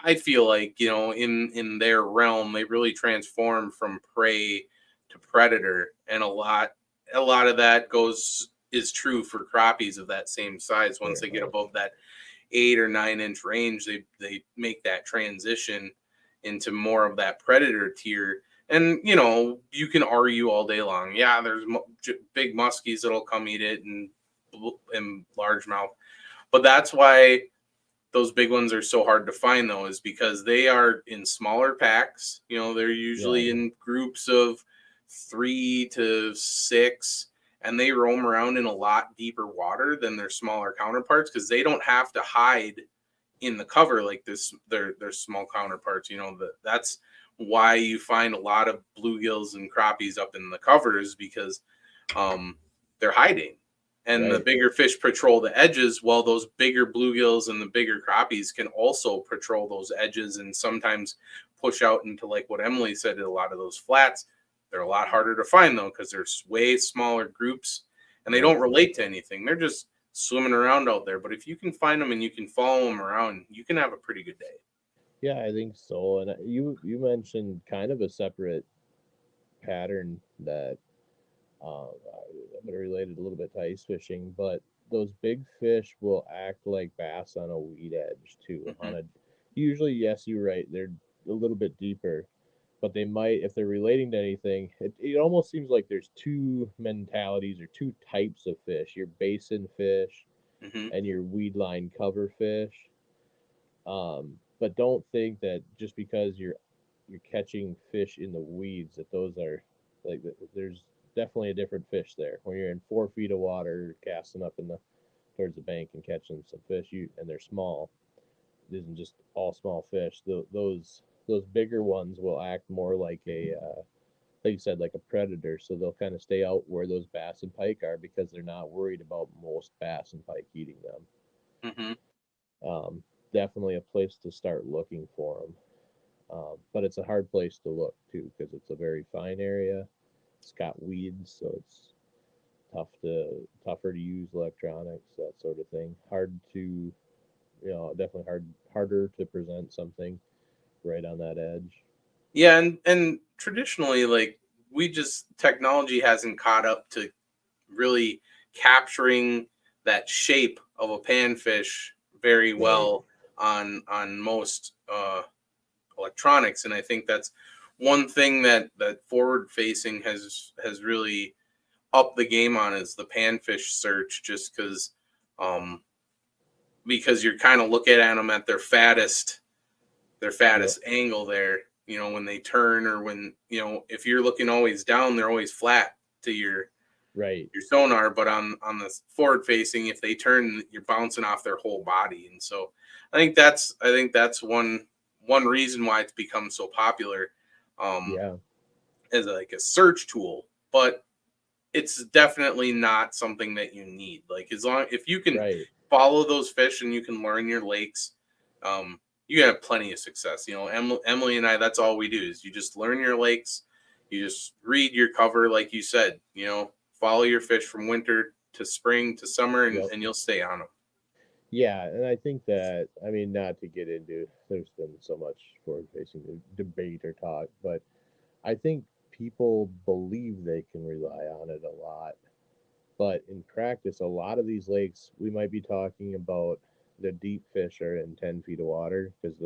I feel like in their realm, they really transform from prey to predator, and a lot of that is true for crappies of that same size. Once they get above that 8 or 9 inch range, they make that transition into more of that predator tier. And you can argue all day long. Yeah, there's big muskies that'll come eat it and largemouth, but that's why those big ones are so hard to find, though, is because they are in smaller packs. They're usually in groups of 3 to 6, and they roam around in a lot deeper water than their smaller counterparts because they don't have to hide in the cover like their small counterparts. That's why you find a lot of bluegills and crappies up in the covers because they're hiding. And the bigger fish patrol the edges, while those bigger bluegills and the bigger crappies can also patrol those edges and sometimes push out into, like what Emily said, a lot of those flats. They're a lot harder to find, though, because they're way smaller groups and they don't relate to anything. They're just swimming around out there. But if you can find them and you can follow them around, you can have a pretty good day. Yeah, I think so. And you mentioned kind of a separate pattern that I'm going to relate it a little bit to ice fishing, but those big fish will act like bass on a weed edge too. Mm-hmm. On a usually, yes, you're right. They're a little bit deeper, but they might, if they're relating to anything, it almost seems like there's two mentalities or two types of fish: your basin fish Mm-hmm. and your weed line cover fish. But don't think that just because you're catching fish in the weeds that those are like there's definitely a different fish there. When you're in 4 feet of water, casting up in the towards the bank and catching some fish, and they're small. It isn't just all small fish. Those bigger ones will act more like like you said, like a predator. So they'll kind of stay out where those bass and pike are because they're not worried about most bass and pike eating them. Mm-hmm. Definitely a place to start looking for them. But it's a hard place to look too because it's a very fine area. It's got weeds, so it's tougher to use electronics, that sort of thing. Hard to, definitely harder to present something right on that edge. Yeah, and traditionally, like technology hasn't caught up to really capturing that shape of a panfish very well on most electronics, and I think that's one thing that forward facing has really upped the game on is the panfish search, just because you're kind of looking at them at their fattest angle there, when they turn, or when, if you're looking always down, they're always flat to your sonar, but on the forward facing, if they turn, you're bouncing off their whole body. And so I think that's one reason why it's become so popular, as like a search tool. But it's definitely not something that you need. Like, if you can follow those fish and you can learn your lakes, you have plenty of success. Emily and I, that's all we do is you just learn your lakes. You just read your cover, like you said, follow your fish from winter to spring to summer, and you'll stay on them. Yeah, and I think that, I mean, not to get into, there's been so much forward facing debate or talk, but I think people believe they can rely on it a lot. But in practice, a lot of these lakes, we might be talking about the deep fish are in 10 feet of water because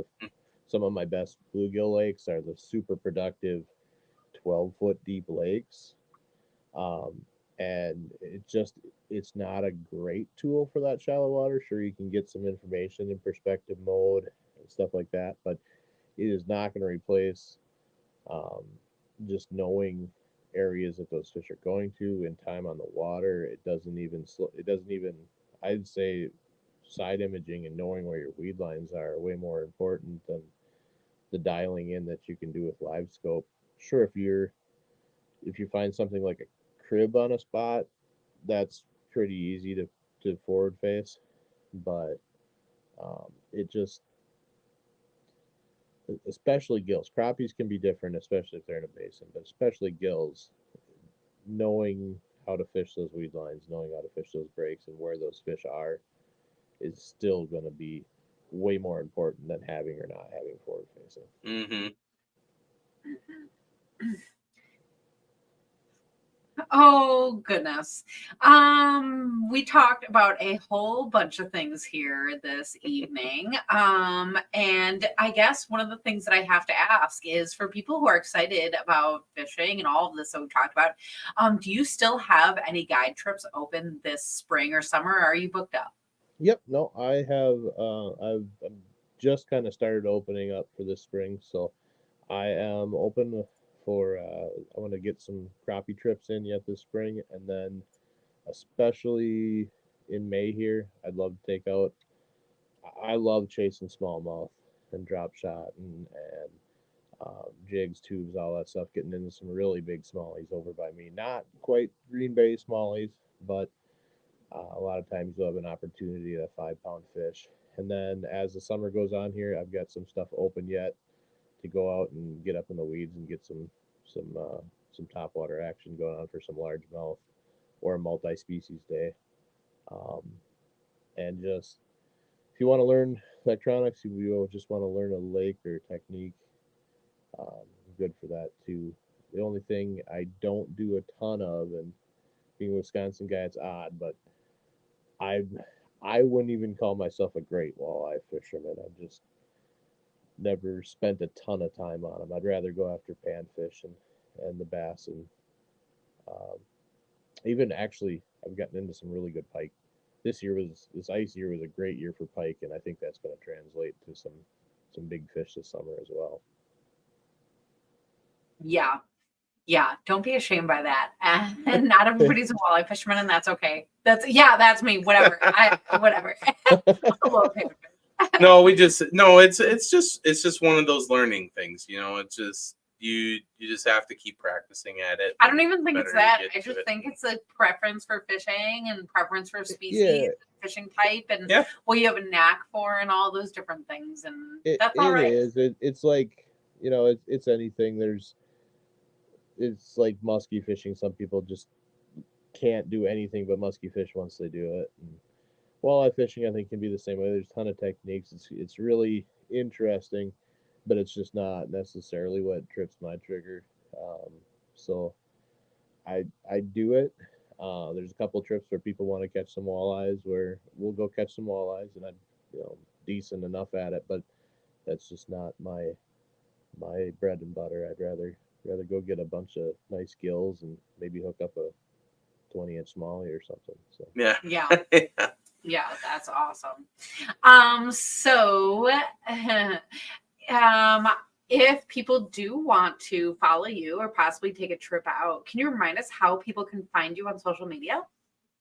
some of my best bluegill lakes are the super productive 12-foot deep lakes. Um, and it's not a great tool for that shallow water. Sure, you can get some information in perspective mode and stuff like that, but it is not going to replace um, just knowing areas that those fish are going to and time on the water. It doesn't even, I'd say side imaging and knowing where your weed lines are way more important than the dialing in that you can do with live scope. Sure, if you find something like a crib on a spot, that's pretty easy to forward face, but it just, especially gills, crappies can be different, especially if they're in a basin, but especially gills, knowing how to fish those weed lines, knowing how to fish those breaks and where those fish are is still going to be way more important than having or not having forward facing. Mm-hmm. Oh goodness. We talked about a whole bunch of things here this evening. And I guess one of the things that I have to ask is for people who are excited about fishing and all of this that we talked about, do you still have any guide trips open this spring or summer, or are you booked up? Yep, no, I have. I'm just kind of started opening up for this spring, so I am open for. I want to get some crappie trips in yet this spring, and then especially in May here, I'd love to take out. I love chasing smallmouth and drop shot and jigs, tubes, all that stuff. Getting into some really big smallies over by me. Not quite Green Bay smallies, but a lot of times you'll have an opportunity at a 5 pound fish. And then as the summer goes on here, I've got some stuff open yet to go out and get up in the weeds and get some topwater action going on for some largemouth or a multi-species day. Um, and just if you want to learn electronics, if you just want to learn a lake or technique, good for that too. The only thing I don't do a ton of, and being a Wisconsin guy, it's odd, but I I wouldn't even call myself a great walleye fisherman. I've just never spent a ton of time on them. I'd rather go after panfish and the bass and um, even actually I've gotten into some really good pike. This ice year was a great year for pike, and I think that's going to translate to some big fish this summer as well. Yeah. Yeah, don't be ashamed by that. And not everybody's a walleye fisherman, and that's okay. That's me. Whatever. Whatever. I love panfish. No, it's just one of those learning things, you know. It's just you just have to keep practicing at it. I don't even think it's Better you that. get I to just it. think it's a preference for fishing and preference for species, Yeah, fishing type, and Yeah. what you have a knack for, and all those different things. And it that's all right. is. It's like it's anything. It's like musky fishing. Some people just can't do anything but musky fish once they do it. And walleye fishing, I think, can be the same way. There's a ton of techniques. It's really interesting, but it's just not necessarily what trips my trigger. Um, so I do it. There's a couple trips where people want to catch some walleyes, where we'll go catch some walleyes, and I'm decent enough at it, but that's just not my bread and butter. I'd rather go get a bunch of nice gills and maybe hook up a 20-inch smallie or something. So Yeah. Yeah. Yeah, that's awesome. So if people do want to follow you or possibly take a trip out, can you remind us how people can find you on social media?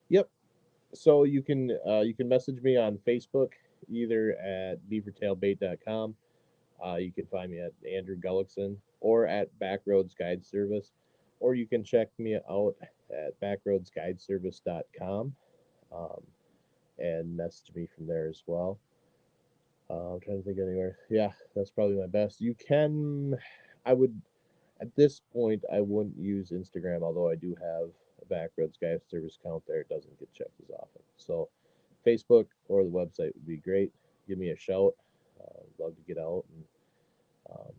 yep. So you can message me on Facebook either at beavertailbait.com. You can find me at Andrew Gullickson or at Backroads Guide Service, or you can check me out at backroadsguideservice.com um, and message me from there as well. I'm trying to think anywhere. Yeah, that's probably my best. I would, at this point, I wouldn't use Instagram, although I do have a Backroads Guide Service account there. It doesn't get checked as often. So Facebook or the website would be great. Give me a shout. Love to get out and um,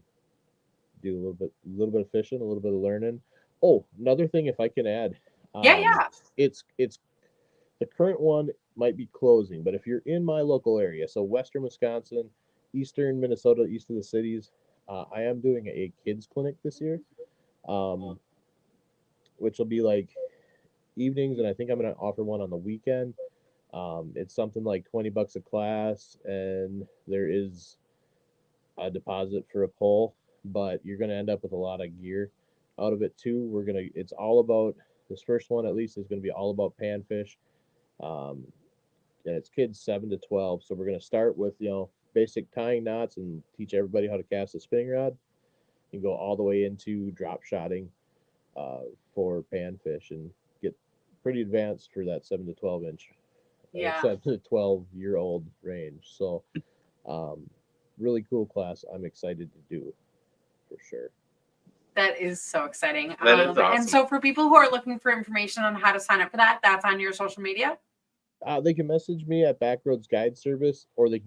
do a little bit of fishing, a little bit of learning. Oh, another thing, if I can add, Yeah. it's the current one might be closing, but if you're in my local area, so Western Wisconsin, eastern Minnesota, east of the cities. I am doing a kids clinic this year, um, which will be like evenings, and I think I'm going to offer one on the weekend. It's something like $20 a class, and there is a deposit for a pole, but you're going to end up with a lot of gear out of it too. It's all about, this first one at least is going to be all about panfish. Um, and it's kids 7 to 12. So we're going to start with, basic tying knots and teach everybody how to cast a spinning rod and go all the way into drop shotting uh, for panfish and get pretty advanced for that 7 to 12 inch, Yeah. 7 to 12-year-old range. So, really cool class. I'm excited to do for sure. That is so exciting. That is awesome. And so for people who are looking for information on how to sign up for that, that's on your social media? They can message me at Backroads Guide Service, or they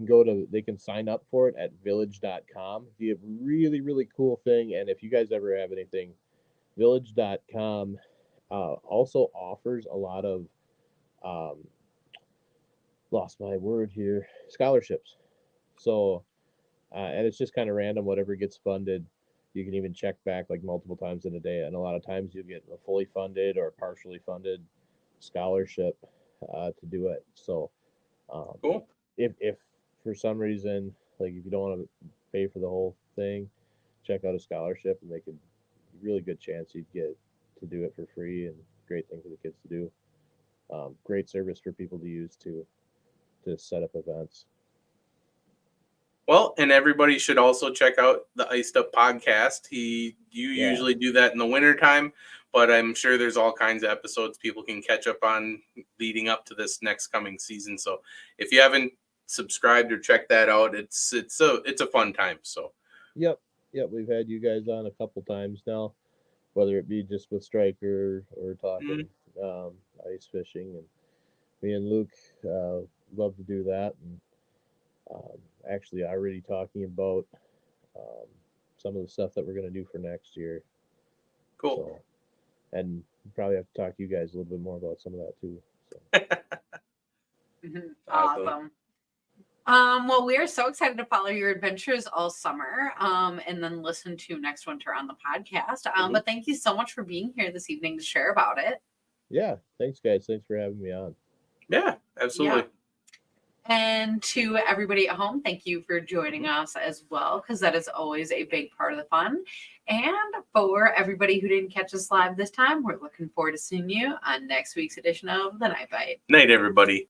can sign up for it at village.com. The really, really cool thing, and if you guys ever have anything, village.com also offers a lot of, lost my word here, scholarships. So, and it's just kind of random, whatever gets funded. You can even check back like multiple times in a day, and a lot of times you get a fully funded or partially funded scholarship to do it. So, Cool. if for some reason, like if you don't want to pay for the whole thing, check out a scholarship, and they could really good chance you'd get to do it for free, and great thing for the kids to do. Great service for people to use to set up events. Well, and everybody should also check out the Iced Up podcast. You usually do that in the wintertime, but I'm sure there's all kinds of episodes people can catch up on leading up to this next coming season. So if you haven't subscribed or checked that out, it's a fun time. So Yep, we've had you guys on a couple times now, whether it be just with Striker or talking ice fishing, and me and Luke love to do that, and actually already talking about some of the stuff that we're going to do for next year. Cool. So, and probably have to talk to you guys a little bit more about some of that too. So. Awesome. Well, we are so excited to follow your adventures all summer and then listen to next winter on the podcast. But thank you so much for being here this evening to share about it. Yeah, thanks guys. Thanks for having me on. Yeah, absolutely. Yeah. And to everybody at home, thank you for joining us as well, because that is always a big part of the fun. And for everybody who didn't catch us live this time, we're looking forward to seeing you on next week's edition of The Night Bite. Night, everybody.